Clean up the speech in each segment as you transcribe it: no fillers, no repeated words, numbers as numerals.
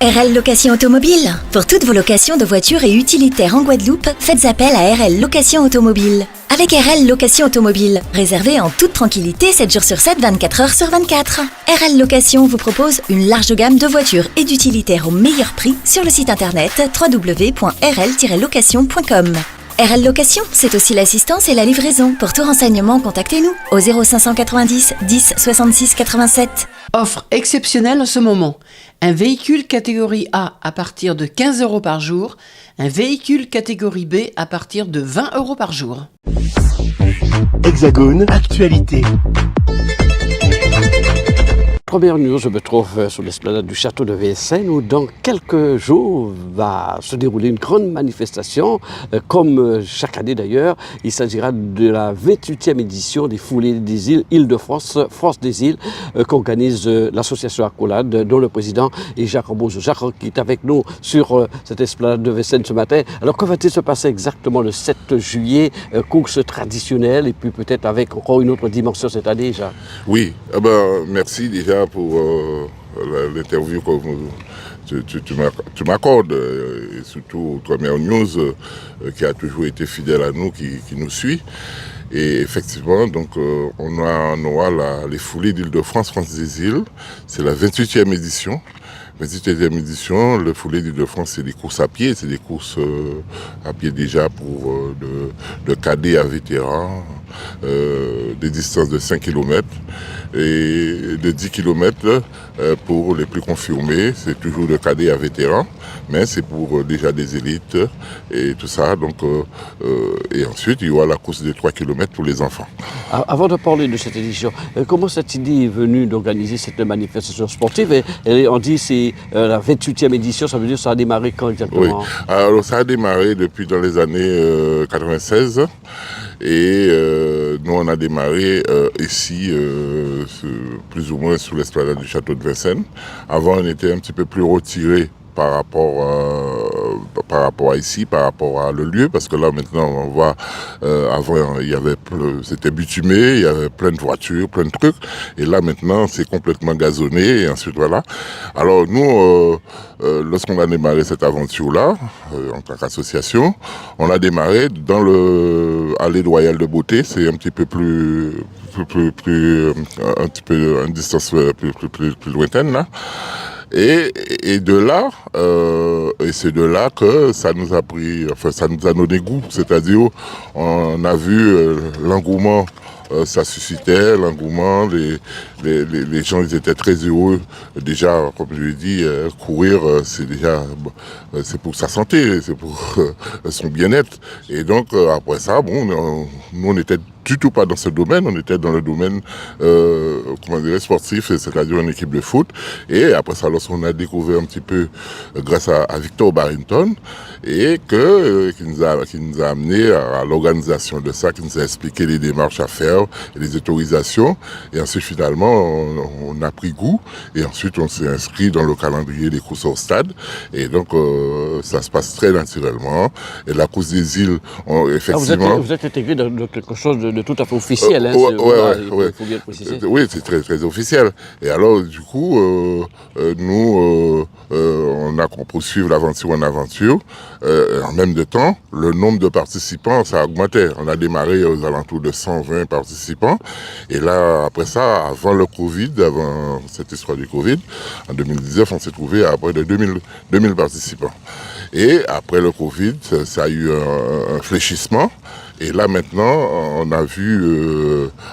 RL Location Automobile. Pour toutes vos locations de voitures et utilitaires en Guadeloupe, faites appel à RL Location Automobile. Avec RL Location Automobile, réservée en toute tranquillité 7 jours sur 7, 24 heures sur 24. RL Location vous propose une large gamme de voitures et d'utilitaires au meilleur prix sur le site internet www.rl-location.com. RL Location, c'est aussi l'assistance et la livraison. Pour tout renseignement, contactez-nous au 0590 10 66 87. Offre exceptionnelle en ce moment. Un véhicule catégorie A à partir de 15 € par jour. Un véhicule catégorie B à partir de 20 € par jour. Hexagone, actualité. Première news, je me trouve sur l'esplanade du château de Vincennes où dans quelques jours va se dérouler une grande manifestation, comme chaque année d'ailleurs. Il s'agira de la 28e édition des Foulées des îles Île-de-France, France des îles, qu'organise l'association Accolade, dont le président est Jacques Ambrose. Jacques qui est avec nous sur cette esplanade de Vincennes ce matin. Alors que va-t-il se passer exactement le 7 juillet, course traditionnelle et puis peut-être avec encore une autre dimension cette année, Jacques? Oui, merci déjà pour l'interview que tu m'accordes, et surtout Première News qui a toujours été fidèle à nous, qui nous suit. Et effectivement, donc, on aura les Foulées d'Île-de-France, France des îles. C'est la 28e édition. 28e édition, le Foulées d'Île-de-France, c'est des courses à pied. C'est des courses à pied déjà pour de cadets à vétérans, des distances de 5 km et de 10 km pour les plus confirmés. C'est toujours de cadets à vétérans, mais c'est pour déjà des élites et tout ça. Donc, et ensuite, il y aura la course de 3 km pour les enfants. Avant de parler de cette édition, comment cette idée est venue d'organiser cette manifestation sportive? Et on dit que c'est la 28e édition, ça veut dire que ça a démarré quand exactement? Oui, alors ça a démarré depuis dans les années 96. Et nous, on a démarré ici, plus ou moins sous l'esplanade du château de Vincennes. Avant, on était un petit peu plus retiré par rapport à ici, par rapport à le lieu, parce que là maintenant on voit, avant c'était bitumé, il y avait plein de voitures, plein de trucs, et là maintenant c'est complètement gazonné, et ensuite voilà. Alors nous, lorsqu'on a démarré cette aventure-là, en tant qu'association, on a démarré dans le Allée Royale de Beauté, c'est un petit peu plus une distance plus lointaine là. Et de là, et c'est de là que ça nous a donné goût. C'est-à-dire, on a vu l'engouement, ça suscitait l'engouement. Les gens, ils étaient très heureux. Déjà, comme je l'ai dit, courir, c'est pour sa santé, c'est pour son bien-être. Et donc, après ça, nous, on était du tout pas dans ce domaine, on était dans le domaine sportif, c'est-à-dire une équipe de foot. Et après ça, lorsqu'on a découvert un petit peu grâce à Victor Barrington, et qui nous a amené à l'organisation de ça, qui nous a expliqué les démarches à faire, et les autorisations. Et ensuite, finalement, on a pris goût, et ensuite on s'est inscrit dans le calendrier des courses au stade. Et donc, ça se passe très naturellement. Et la course des îles, effectivement... Vous êtes intégré dans quelque chose de tout à fait officiel. Il faut bien le préciser. Oui, c'est très, très officiel. Et alors, du coup, nous, on a poursuivi l'aventure en aventure. En même temps, le nombre de participants, ça a augmenté. On a démarré aux alentours de 120 participants. Et là, après ça, avant le Covid, avant cette histoire du Covid, en 2019, on s'est trouvé à près de 2000 participants. Et après le Covid, ça a eu un fléchissement. Et là maintenant, on a vu,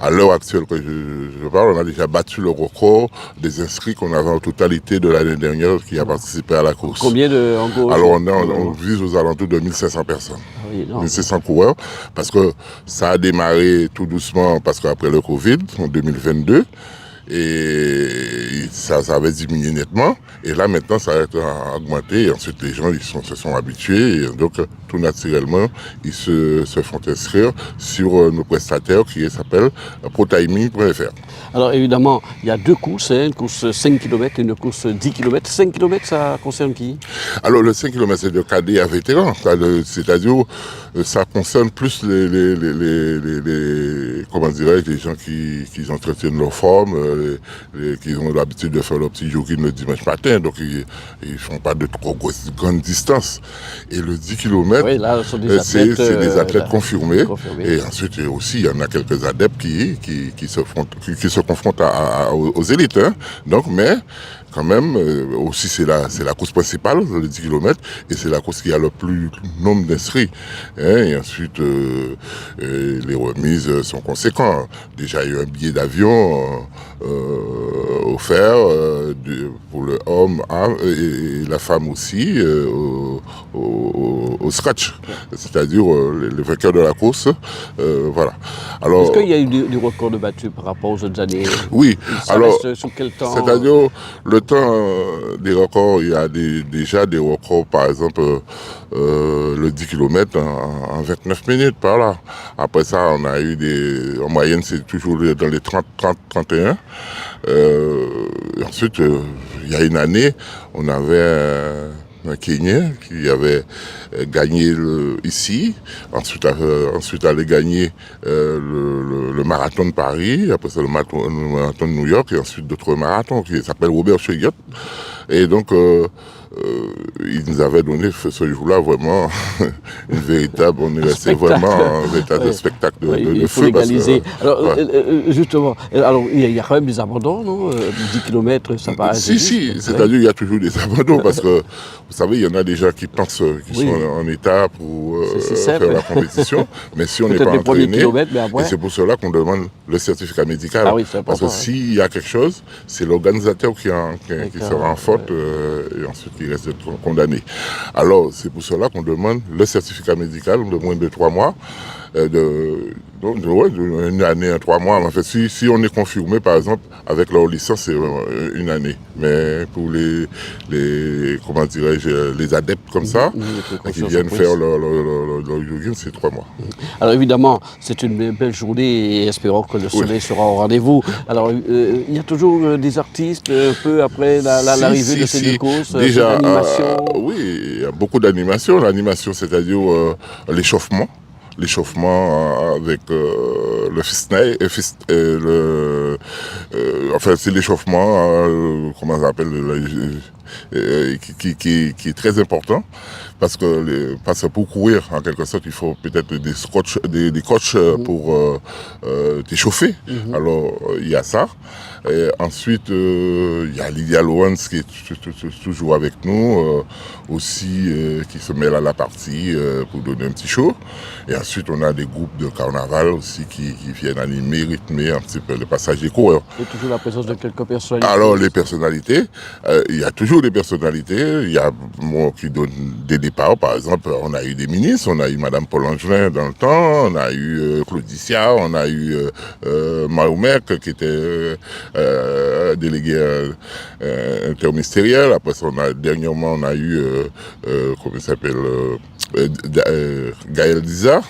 à l'heure actuelle que je parle, on a déjà battu le record des inscrits qu'on avait en totalité de l'année dernière qui a participé à la course. Combien en gros? Alors on vise aux alentours de 1500 personnes. Oui, 1500 coureurs, parce que ça a démarré tout doucement, parce qu'après le Covid, en 2022, et ça avait diminué nettement, et là maintenant ça a augmenté, et ensuite les gens se sont habitués, et donc tout naturellement ils se font inscrire sur nos prestataires qui s'appelle protiming.fr. Alors évidemment, il y a deux courses, une course 5 km et une course 10 km. 5 km, ça concerne qui? Alors le 5 km c'est de cadets à vétérans, c'est-à-dire ça concerne plus les comment dirais-je, les gens qui entretiennent leur forme, qui ont l'habitude de faire leur petit jogging le dimanche matin, donc ils font pas de trop grandes distances. Et le 10 km, Oui, là, ce sont des c'est athlètes, des athlètes confirmés. confirmés. Et ensuite aussi, il y en a quelques adeptes qui se confrontent aux élites. Hein. Donc, mais quand même, aussi c'est la course principale, le 10 km, et c'est la course qui a le plus nombre d'inscrits. Hein. Et ensuite, les remises sont conséquentes. Déjà, il y a eu un billet d'avion offert pour le homme et la femme aussi au scratch, c'est-à-dire les vainqueurs de la course. Voilà. Alors, est-ce qu'il y a eu du record de battu par rapport aux autres années? oui. Ça Alors, reste sur quel temps? c'est-à-dire, le temps des records, il y a déjà des records, par exemple, le 10 km en 29 minutes, par là. Après ça, on a eu en moyenne, c'est toujours dans les 30-31. Ensuite, il y a une année, on avait un Kenyan qui avait gagné ici, ensuite allait gagner le marathon de Paris, après ça le marathon de New York, et ensuite d'autres marathons qui s'appellent Robert Cheguiot. Et donc, il nous avait donné ce jour-là vraiment une véritable, on est resté vraiment un véritable spectacle de il faut feu. légaliser. Alors, ouais. justement, alors, il y a quand même des abandons, non? 10 km, ça paraît Si, c'est-à-dire il y a toujours des abandons parce que, vous savez, il y en a des gens qui pensent qu'ils sont en état pour faire la compétition, mais si on n'est pas entraîné, et c'est pour cela qu'on demande le certificat médical. Ah oui, parce que s'il y a quelque chose, c'est l'organisateur qui sera en faute et ensuite il reste condamné. Alors, c'est pour cela qu'on demande le certificat médical de moins de 3 mois. Une année, 3 mois. En fait, si on est confirmé, par exemple, avec leur licence, c'est une année. Mais pour comment dirais-je, les adeptes comme ça, qui viennent faire leur jogging, c'est 3 mois. Alors évidemment, c'est une belle journée et espérons que le soleil sera au rendez-vous. Alors, il y a toujours des artistes, peu après l'arrivée de ces deux courses, déjà, animation. oui, il y a beaucoup d'animations. L'animation, c'est-à-dire l'échauffement avec le fistnet, enfin c'est l'échauffement, comment on appelle, qui est très important parce que pour courir en quelque sorte il faut peut-être des coachs pour t'échauffer. Alors il y a ça. Et ensuite il y a Lydia Lowens qui est toujours avec nous aussi qui se mêle à la partie pour donner un petit show. Et ensuite on a des groupes de carnaval aussi qui viennent animer, rythmer un petit peu le passage des coureurs. Et toujours la présence de quelques personnalités. Alors les personnalités, il y a toujours des personnalités. Il y a moi qui donne des départs, par exemple, on a eu des ministres, on a eu Madame Paul Angelin dans le temps, on a eu Claudicia, on a eu Mahomet qui était délégué interministériel. Après ça, dernièrement on a eu comment il s'appelle Gaël Diza,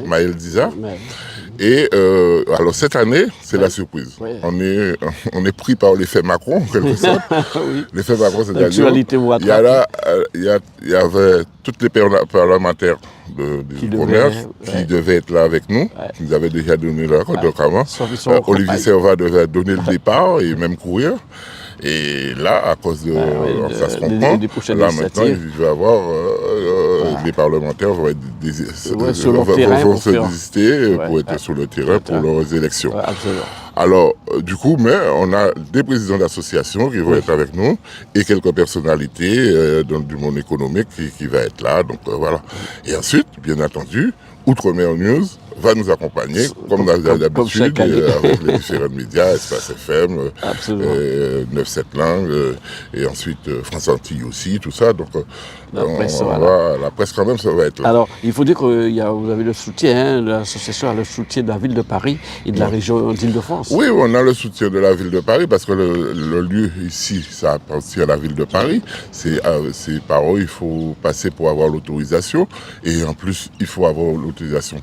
Maël Diza. Et alors cette année, c'est la surprise. Oui. On est pris par l'effet Macron, en quelque sorte. Oui. L'effet Macron, c'est-à-dire il y avait toutes les parlementaires du commerce qui devaient être là avec nous, qui nous avaient déjà donné leur accord. Olivier Servat devait donner le départ et même courir. Et là, à cause de ça se comprend, là maintenant, il va y avoir les parlementaires vont se désister pour être sur le terrain pour leurs élections. Alors, du coup, mais on a des présidents d'associations qui vont être avec nous et quelques personnalités du monde économique qui va être là. Donc voilà. Et ensuite, bien entendu, Outre-mer News va nous accompagner, comme d'habitude, avec les différents médias, Espace FM, 9-7 langues, et ensuite France Antilles aussi, tout ça. Donc la presse quand même, ça va être là. Alors, il faut dire que vous avez le soutien, l'association a le soutien de la ville de Paris et de la région d'Île-de-France. Oui, on a le soutien de la ville de Paris, parce que le lieu ici, ça appartient à la ville de Paris. C'est par eux, il faut passer pour avoir l'autorisation, et en plus, il faut avoir l'autorisation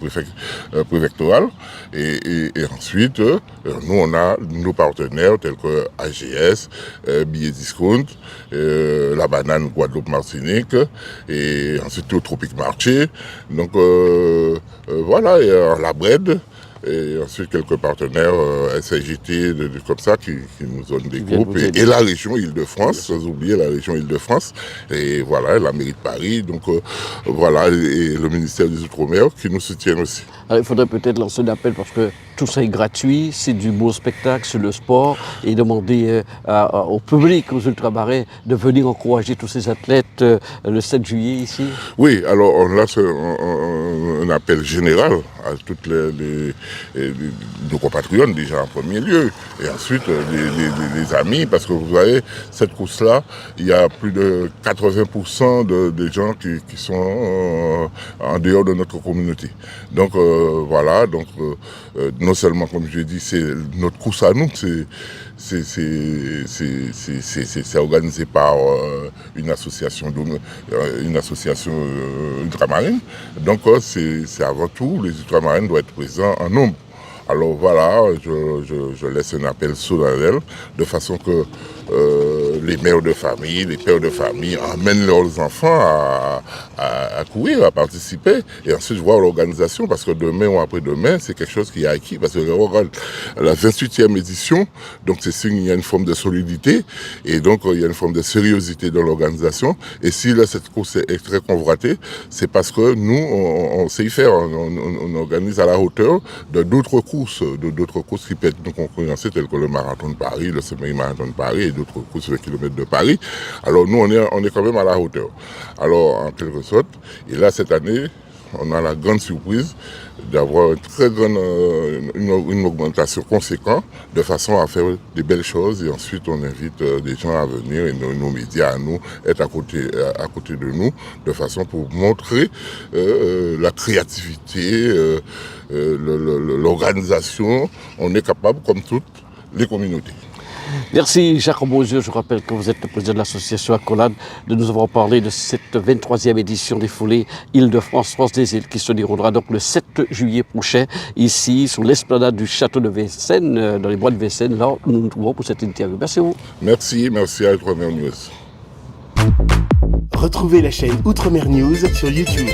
préfectorale. Et ensuite, nous, on a nos partenaires tels que AGS, Billets Discount, La Banane Guadeloupe Martinique, et ensuite au Tropique Marché. Donc voilà, et La Brède. et ensuite quelques partenaires SIJT, comme ça, qui nous donnent des groupes, et la région Île-de-France, sans oublier la région Île-de-France, et voilà, la mairie de Paris, donc voilà, et le ministère des Outre-mer qui nous soutiennent aussi. Alors, il faudrait peut-être lancer un appel parce que tout ça est gratuit, c'est du beau spectacle, c'est le sport, et demander au public, aux ultramarins, de venir encourager tous ces athlètes le 7 juillet ici. Oui, alors on lance un appel général à toutes nos compatriotes déjà en premier lieu, et ensuite les amis, parce que vous voyez, cette course-là, il y a plus de 80% des gens qui sont en dehors de notre communauté. Donc voilà, donc non seulement, comme je dis, c'est notre course à nous, c'est organisé par une association ultramarine. Donc c'est avant tout, les ultramarines doivent être présents en nombre. Alors voilà, je laisse un appel solennel de façon que les mères de famille, les pères de famille emmènent leurs enfants à courir, à participer, et ensuite voir l'organisation, parce que demain ou après-demain, c'est quelque chose qui est acquis, parce que la 28e édition, donc c'est signe, il y a une forme de solidité, et donc il y a une forme de sérieuxité dans l'organisation, et si là, cette course est très convoitée, c'est parce que nous, on sait y faire, on organise à la hauteur de d'autres courses qui peuvent être concurrencer, telles que le marathon de Paris, le semi-marathon de Paris, et d'autres courses 20 km de Paris. Alors nous, on est quand même à la hauteur. Alors, en quelque sorte, et là, cette année, on a la grande surprise d'avoir une augmentation conséquente, de façon à faire des belles choses, et ensuite on invite des gens à venir, et nos médias à nous, être à côté de nous, de façon pour montrer la créativité, l'organisation. On est capable, comme toutes les communautés. Merci Jacques Beauzieux, je rappelle que vous êtes le président de l'association Accolade, de nous avoir parlé de cette 23e édition des foulées Île-de-France, France des îles, qui se déroulera donc le 7 juillet prochain, ici, sur l'esplanade du château de Vincennes, dans les bois de Vincennes. Là, nous nous trouvons pour cette interview. Merci à vous. Merci à Outre-mer News. Retrouvez la chaîne Outre-mer News sur YouTube.